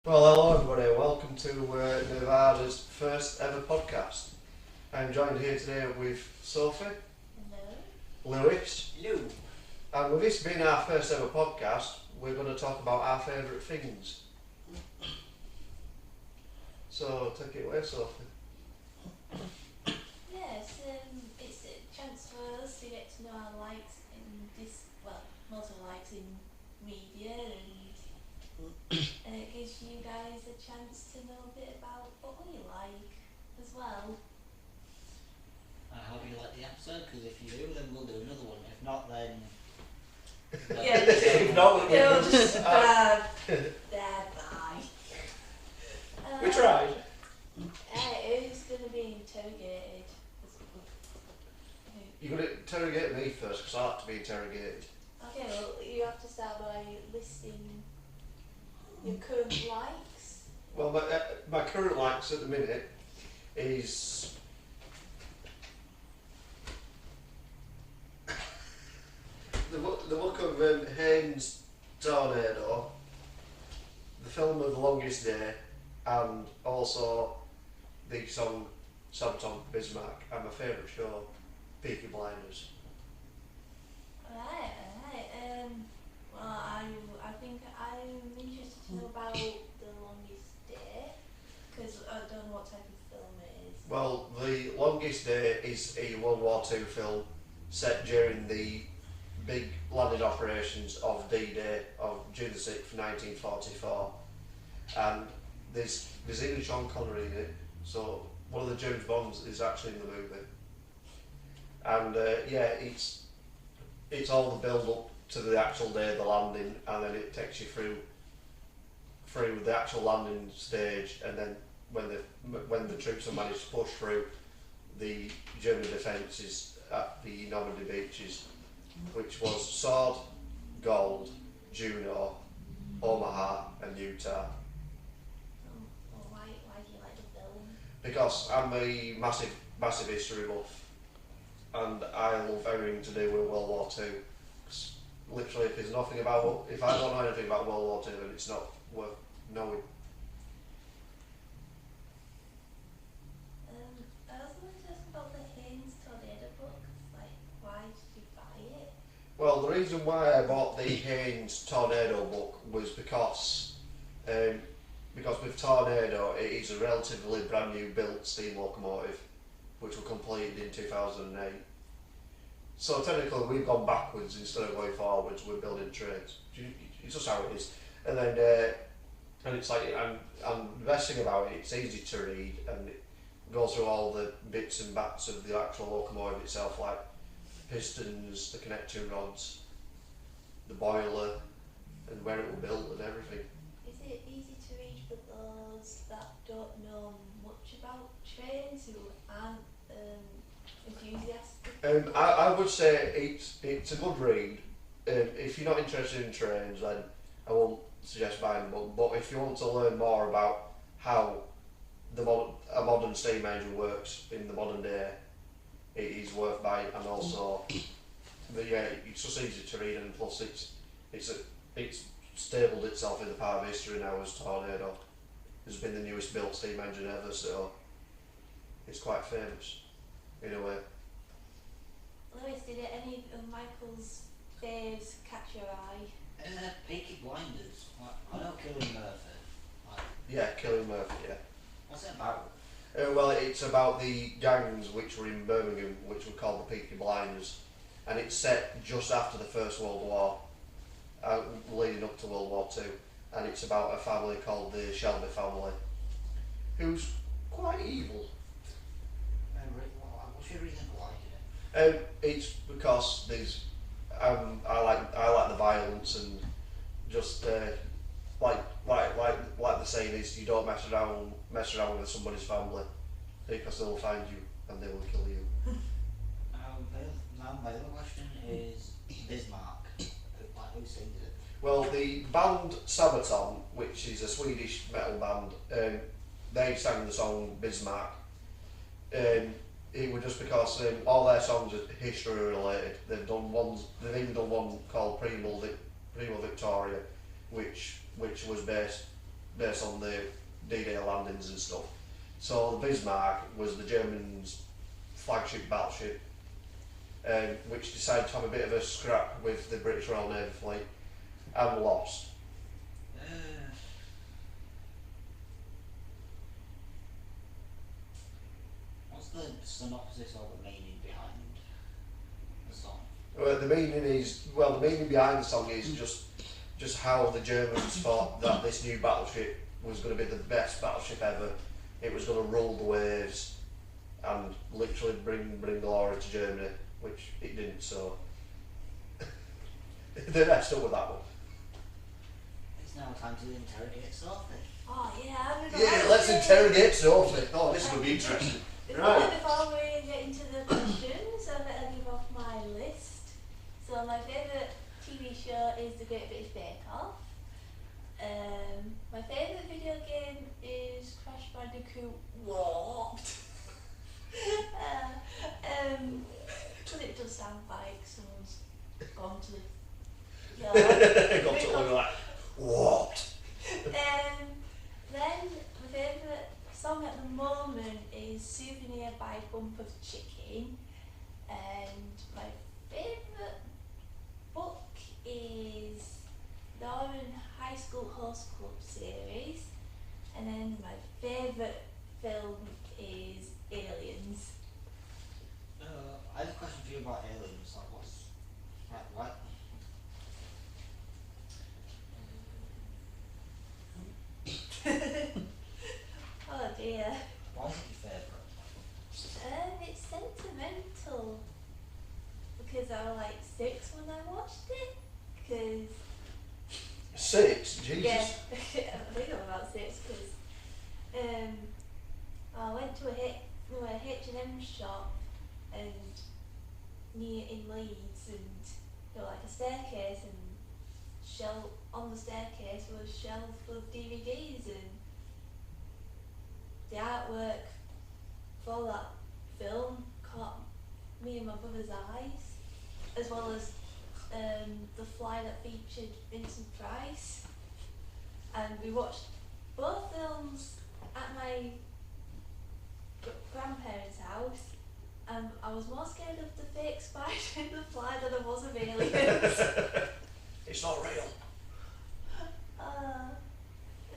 Well, hello everybody, welcome to Nirvana's first ever podcast. I'm joined here today with Sophie, Hello. Lewis, Lou. and with this being our first ever podcast, we're going to talk about our favourite things. So, take it away, Sophie. Yes, it's a chance for us to get to know our likes in this, well, most of our likes in media, and it gives you guys a chance to know a bit about what we like as well. How do you like the episode? Because if you do, then we'll do another one. If not, then... Yeah, If not, It'll we'll just bye. We tried. Who's going to be interrogated? You're going to interrogate me first, because I like to be interrogated. Okay, well, you have to start by listing your current likes. Well, my current likes at the minute is... the book of Haynes' Tornado, the film of The Longest Day, and also the song Sabaton Bismarck, and my favourite show, Peaky Blinders. Alright. Well, I think I'm interested to know about The Longest Day, because I don't know what type of film it is. Well, The Longest Day is a World War II film set during the big landing operations of D-Day of June the 6th, 1944. And there's even Sean Connery in it, so one of the James Bonds is actually in the movie. And it's all the build up to the actual day of the landing, and then it takes you through the actual landing stage, and then when the troops have managed to push through the German defences at the Normandy beaches, which was Sword, Gold, Juno, Omaha and Utah. Well, why do you like the film? Because I'm a massive history buff, and I love everything to do with World War II. 'Cause literally, if I don't know anything about World War II, then it's not worth knowing. I also wanted to ask about the Haynes Tornado book. Like, why did you buy it? Well, the reason why I bought the Haynes Tornado book was because with Tornado it is a relatively brand new built steam locomotive, which was completed in 2008. So technically we've gone backwards instead of going forwards. We're building trains. It's just how it is. And then and it's like, and the best thing about it, it's easy to read, and it goes through all the bits and bats of the actual locomotive itself, like pistons, the connecting rods, the boiler, and where it was built and everything. Is it easy to read for those that don't know much about trains, who aren't enthusiastic? I would say it's a good read. If you're not interested in trains, then I won't suggest buying the book. But if you want to learn more about how a modern steam engine works in the modern day, it is worth buying. And also, it's just easy to read, and plus it's stabled itself in the part of history now as Tornado. It's been the newest built steam engine ever, so it's quite famous in a way. Lewis, did any of Michael's faves catch your eye? Peaky Blinders. I know Killing Murphy. Yeah, Killing Murphy, yeah. What's it about? Well, it's about the gangs which were in Birmingham, which were called the Peaky Blinders, and it's set just after the First World War, leading up to World War II, and it's about a family called the Shelby family, who's quite evil. What's your reason for liking it? It's because there's, I like the violence, and just like the saying is, you don't mess around with somebody's family, because they'll find you and they will kill you. Now my other question is Bismarck. Who sings it? Well, the band Sabaton, which is a Swedish metal band, they sang the song Bismarck. It was just because all their songs are history related. They've even done one called Primo Victoria, which was based based on the D-Day landings and stuff. So the Bismarck was the Germans' flagship battleship, which decided to have a bit of a scrap with the British Royal Navy fleet and lost. What's the synopsis or the meaning behind the song? The meaning behind the song is just how the Germans thought that this new battleship was going to be the best battleship ever. It was going to rule the waves and literally bring glory to Germany, which it didn't. So they messed up with that one. It's now time to interrogate Sophie. Oh yeah, Let's interrogate Sophie. Oh, this is going to be interesting. Right. Before we get into the questions, I better give off my list. So my favourite TV show is The Great British Bake Off. My favourite video game is Crash Bandicoot Warped. But it does sound like someone's gone to the yard. Got to look like warped. Then my favourite song at the moment is Souvenir by Bump of Chicken, and my favourite book is Northern High School Host Club series, and then my favourite film is Aliens. I have a question for you about aliens. What? Oh dear. Why is it your favourite? It's sentimental because I was like 6 when I watched it. Because 6? Jesus. yeah, I think I'm about 6 because I went to a H&M shop and near in Leeds, and there was like a staircase, and on the staircase was a shelf full of DVDs, and the artwork for that film caught me and my brother's eyes, as well as the fly that featured Vincent Price, and we watched both films at my grandparents' house, and I was more scared of the fake spider in the fly than I was of aliens. It's not real.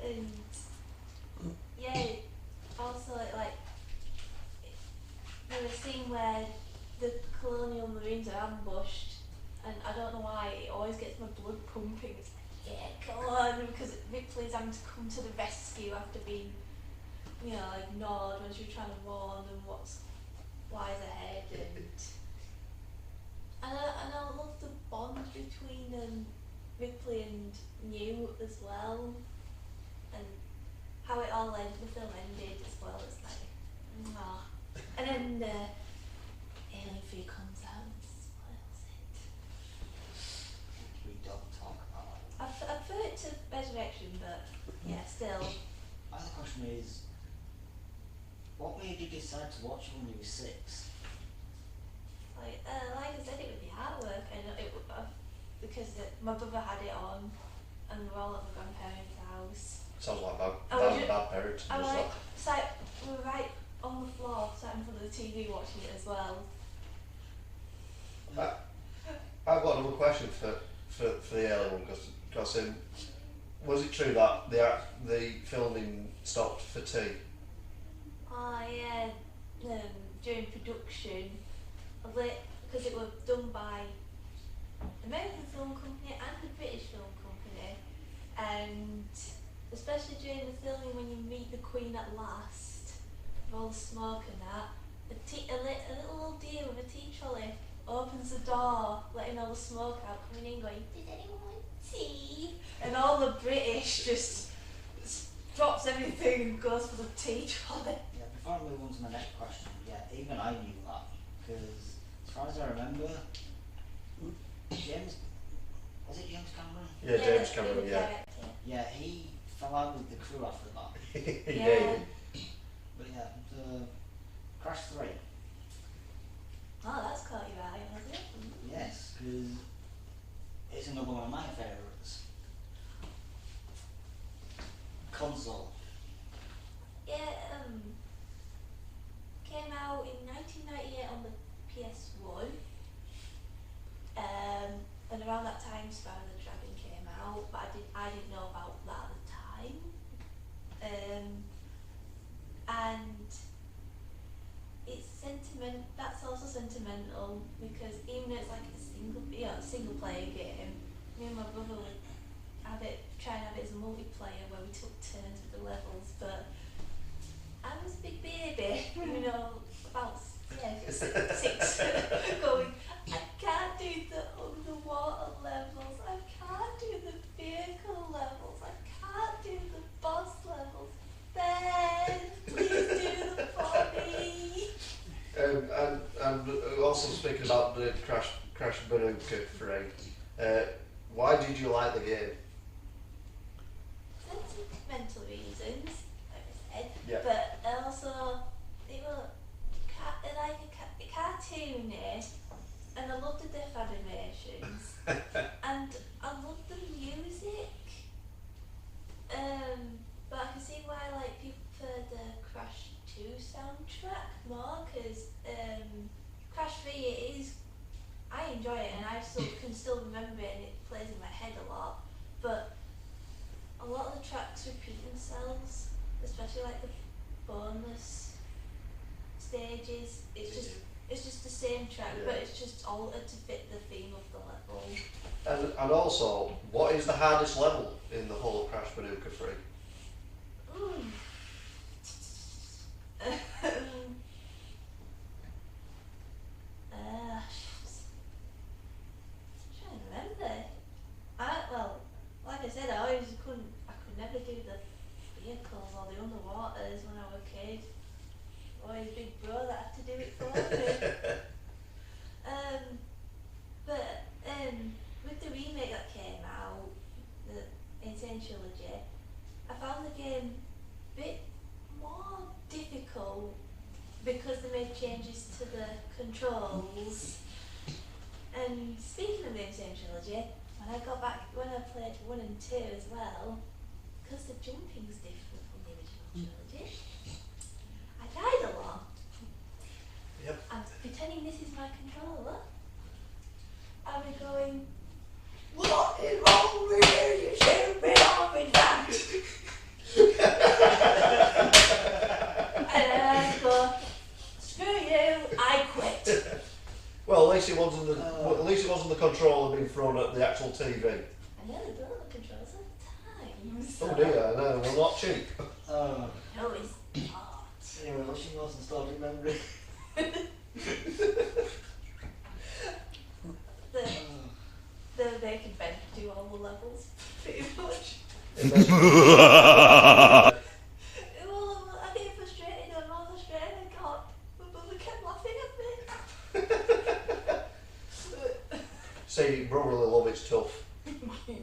And yeah, also like there's a scene where the colonial marines are ambushed, and I don't know why it always gets my blood pumping. It's like, yeah, come on, because Ripley's having to come to the rescue after being, ignored when she was trying to warn them what's lies ahead, and I love the bond between Ripley and Newt as well, and how it all ended, the film ended as well. It's like, mwah. And then Alien 3 comes out and spoils it. We don't talk about it. I prefer it to Resurrection, but yeah, still. My other question is, what made you decide to watch it when you were 6? Like I said, it was the artwork, and because my brother had it on, and we were all at my grandparents' house. Sounds like bad parents. I like, we were right on the floor, sat in front of the TV watching it as well. I've got another question for the Alien one, because was it true that the filming stopped for tea? Yeah, during production, because it was done by the American Film Company and the British Film Company, and especially during the filming when you meet the Queen at last, with all the smoke and that, a little old dear with a tea trolley opens the door, letting all the smoke out, coming in going, "Did anyone want tea?" And all the British just drops everything and goes for the tea trolley. Yeah, before I move on to my next question, even I knew that, because as far as I remember, James Cameron? Yeah, James Cameron, yeah. Yeah, he fell out with the crew after that. Yeah. But yeah, the Crash 3. Oh, that's caught your eye, has it? Yes, because it's another one of my favourites. console? Yeah, came out in 1998 on the PS1. And around that time, Spyro the Dragon came out, but I didn't know about that at the time. And it's that's also sentimental because even though it's like a single player game, me and my brother would try and have it as a multiplayer where we took turns with the levels, but I was a big baby, about 6, going, I can't do the underwater levels, I can't do the vehicle levels, I can't do the boss levels. Ben, please do them for me. And also speaking about the Crash Bandicoot 3, why did you like the game? Sentimental reasons, like I said, Yeah. but also they were cartoony, and I loved the death animations, and I loved the music. But I can see why people prefer the Crash 2 soundtrack more, because Crash 3 I enjoy it and I can still remember it and it plays in my head a lot, but a lot of the tracks repeat themselves, especially like the bonus stages. It's just the same track, Yeah. but it's just altered to fit the theme of the level. And also, what is the hardest level in the whole Crash Bandicoot 3? Trying to remember. Like I said, I could never do the vehicles or the underwaters when I was a kid. Always big bro that had to do it for me. With the remake that came out, the Insane Trilogy, I found the game a bit more difficult because they made changes to the controls. And speaking of the Insane Trilogy, when I played 1 and 2 as well, because the jumping's different from the original trilogy, I died a lot. Yep. I'm pretending this is my controller. I'll be going, what is wrong with you? You should be having that. And then I go, screw you, I quit. Well, at least it wasn't the controller being thrown at the actual TV. I nearly broke the controls at the time. So. Oh dear, no, we're not cheap. Oh. No, it's not. Anyway, what's your most nostalgic memory? They can Ben do all the levels, pretty much. Well, I get frustrated, I'm all frustrated, I can't, my brother kept laughing at me. See, brotherly love is tough. Yeah.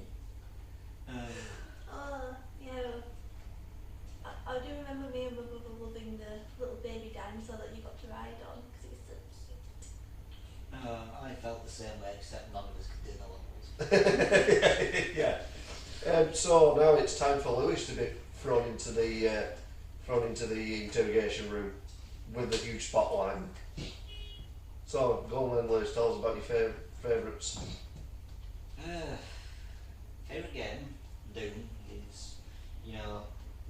I do remember me and my brother loving the little baby dinosaur that you got to ride on, because it was so cute. I felt the same way, except none of us could do the levels. Yeah. So now it's time for Lewis to be thrown into the interrogation room with the huge spotlight. So go on then, Lewis. Tell us about your favourites. Favourite game, Doom, is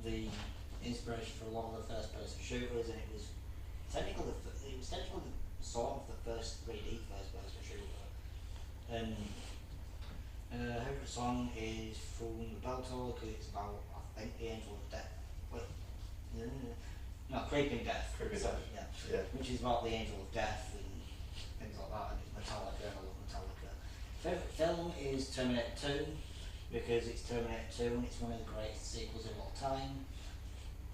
the inspiration for a lot of the first-person shooters, and it was technically sort of the first 3D first-person shooter. And favourite song is from the Beltor, because it's about, I think, the Angel of Death. Creeping Death. Creeping Sorry, Death. Yeah. Yeah. Which is about the Angel of Death and things like that, and it's Metallica, and I love Metallica. Favourite film is Terminator 2, because it's Terminator 2 and it's one of the greatest sequels of all time.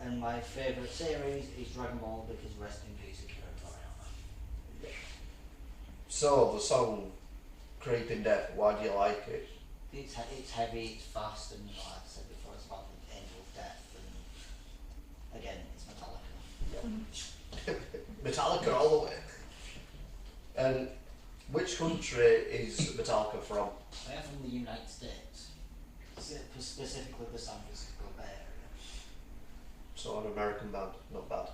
And my favourite series is Dragon Ball, because rest in peace Akira Toriyama. So the song Creeping Death, why do you like it? It's heavy, it's fast, and like I said before, it's about the Angel of Death, and again, it's Metallica. Metallica all the way. And which country is Metallica from? They're from the United States, specifically the San Francisco Bay Area. So an American band, not bad.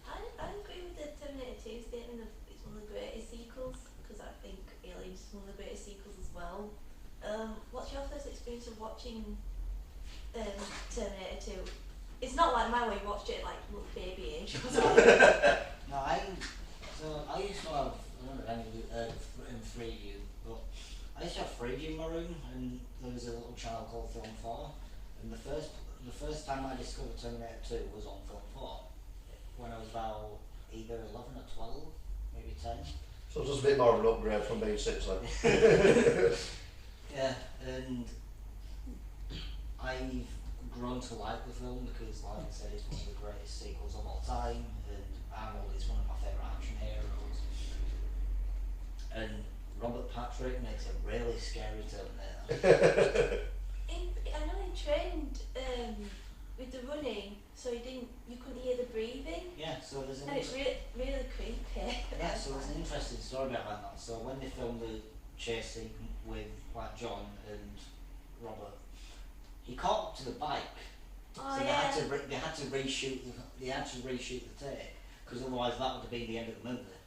I agree with the Terminator 2 statement of it's one of the greatest sequels, because I think Aliens is one of the greatest sequels as well. What's your first experience of watching Terminator 2? It's not like mine where you watched it like little baby age or something. No, I used to have, I don't know if any of you heard of in 3U, but I used to have 3G in my room, and there was a little channel called Film 4, and the first time I discovered Terminator 2 was on Film 4, when I was about either 11 or 12, maybe 10. So just a bit more of an upgrade from being 6 then. Yeah, and I've grown to like the film because, like I said, it's one of the greatest sequels of all time, and Arnold is one of my favourite action heroes. And Robert Patrick makes a really scary Terminator. I know he trained with the running, so you couldn't hear the breathing. Yeah, so there's And it's really creepy. yeah, so there's an interesting story behind that. So when they filmed the chase scene with like John and Robert, he caught up to the bike, Oh so yeah. they had to reshoot the tape, because otherwise that would have been the end of the movie.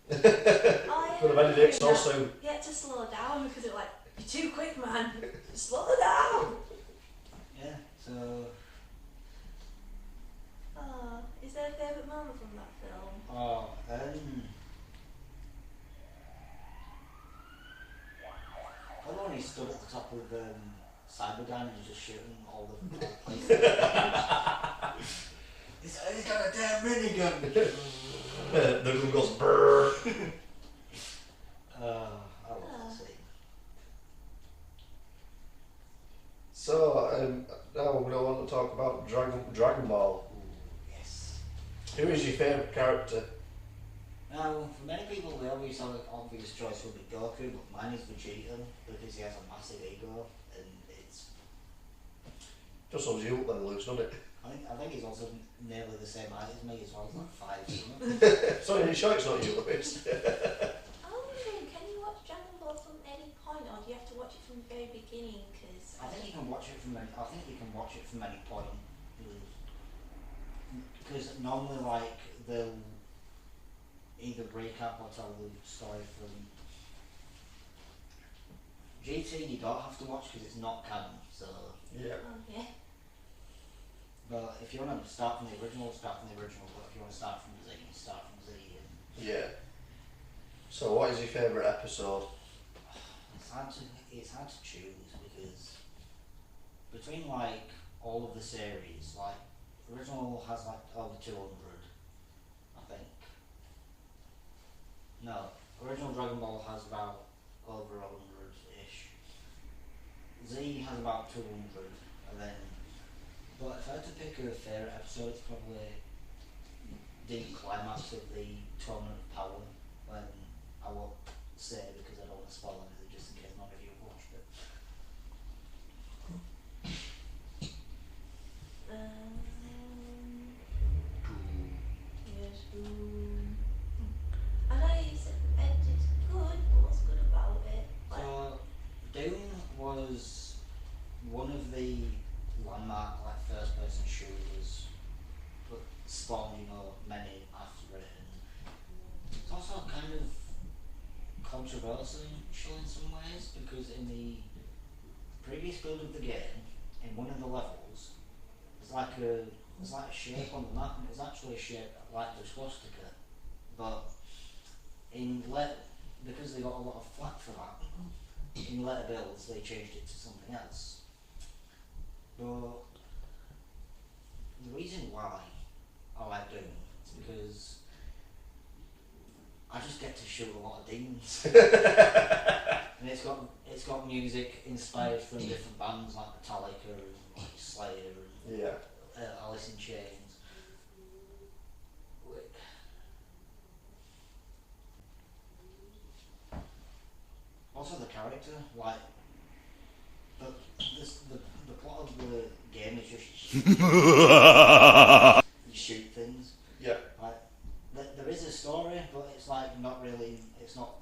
Oh yeah. Could have ended it so soon. You had to slow down because it was like, you're too quick, man. Slow down. Yeah, so Oh, is there a favourite moment from that film? I know when he stood at the top of Cyberdyne and just shooting all the places. He's got a damn minigun! The room goes brrr. I love that scene. So now we're going to want to talk about Dragon Ball. Ooh, yes. Who is your favourite character? Now, for many people, the obvious choice would be Goku, but mine is Vegeta because he has a massive ego, and it's. Just so you let loose, doesn't it? I think he's also nearly the same height as me as well. He's like 5, isn't he? So you're sure it's not you, Louis? I was wondering, can you watch Dragon Ball from any point, or do you have to watch it from the very beginning? Cause I think you can watch it from any point. Because normally, like, they'll either recap or tell the story from GT. You don't have to watch because it's not canon. So, Yeah. Oh yeah. but if you want to start from the original, start from the original. But if you want to start from Z, start from Z. And Yeah. So what is your favourite episode? it's hard to choose because between like all of the series, like original has like over 200, I think. No, original Dragon Ball has about over 100-ish. Z has about 200, and then. But if I had to pick a favourite episode, it's probably the climax of the Tournament of Power, when I won't say because I don't want to spoil anything, just in case none of you have watched it. Yes, I know you said it's good, but what's good about it? Like, So, Doom was one of the landmark, like, first-person shooters, but spawned, many after it, and it's also kind of controversial in some ways, because in the previous build of the game, in one of the levels, there's like a shape on the map, and it's actually a shape like the swastika, but because they got a lot of flack for that, in later builds they changed it to something else. But the reason why I like Doom is because I just get to shoot a lot of demons. And it's got music inspired from different bands like Metallica and like Slayer and Yeah. Alice in Chains. Also the character, like the plot of the game is just you shoot things. Yeah. Like there is a story, but it's like not really. It's not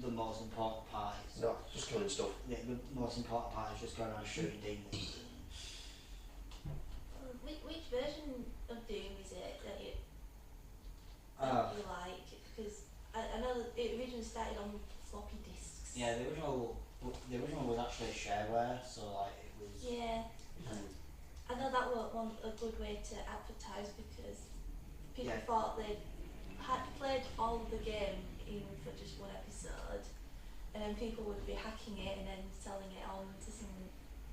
the most important part. No, just killing stuff. Yeah, the most important part is just going around shooting demons. which version of Doom is it that you Uh, like? Because I know that it originally started on floppy disks. yeah, the original was actually shareware, so like it was. Yeah. Mm. I know that was a good way to advertise because people Yeah. thought they had played all of the game even for just one episode, and then people would be hacking it and then selling it on to some.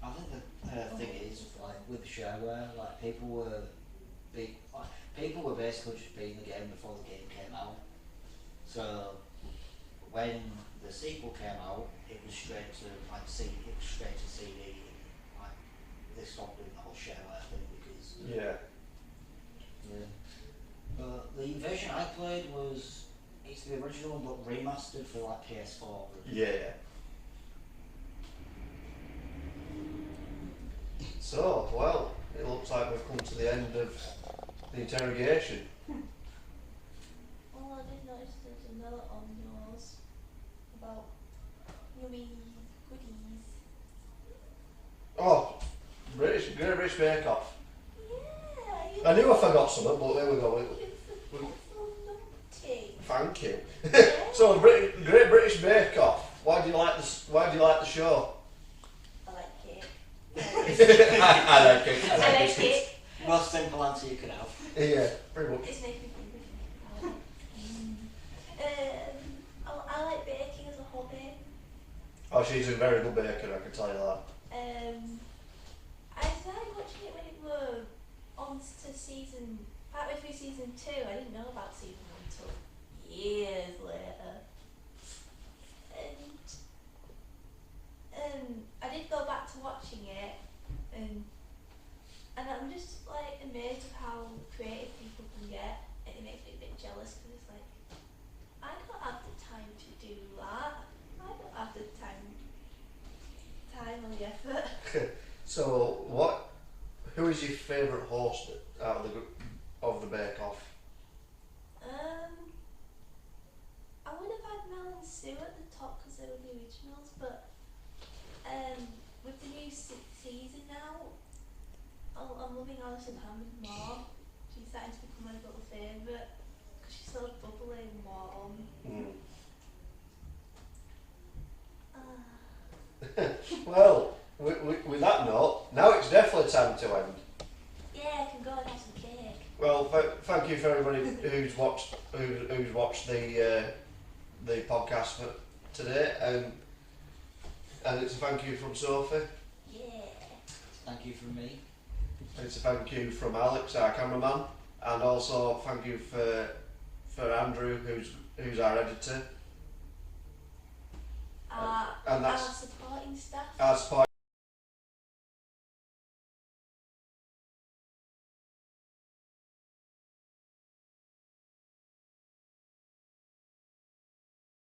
I think the thing is, like with shareware, like people were basically just beating the game before the game came out. So when the sequel came out, it was straight to CD, and like they stopped doing the whole shareware thing because. Yeah. Yeah. But the version I played it's the original but remastered for like PS4. Yeah. So, well, it looks like we've come to the end of the interrogation. Oh, I did notice there's a note on yours about yummy goodies. Oh, Great British Bake Off. Yeah, you I knew I forgot something, but there we go. You're so naughty. Thank you. Yeah. So, Great British Bake Off. Why do you like the show? I like cake. I like it. I like cake. Most simple answer you could have. Yeah, pretty much. It's making me hungry. I like baking as a hobby. Oh, she's a very good baker, I can tell you that. I started watching it when it was on to partway through season 2. I didn't know about season 1 until years later. And I did go back to watching it, and I'm just like amazed of how creative people can get, and it makes me a bit jealous because it's like, I don't have the time to do that. I don't have the time or the effort. So, who is your favourite host out of the Bake Off? I would have had Mel and Sue at the top because they were the originals, but with the new season now, I'm loving Alison Hammond more. She's starting to become my little favourite because she's so bubbly and warm. Mm. Well, with that note, now it's definitely time to end. Yeah, I can go and have some cake. Well, thank you for everybody who's watched the podcast for today, and it's a thank you from Sophie. Yeah. Thank you from me. It's a thank you from Alex, our cameraman, and also thank you for Andrew, who's our editor. And that's our supporting staff. our support.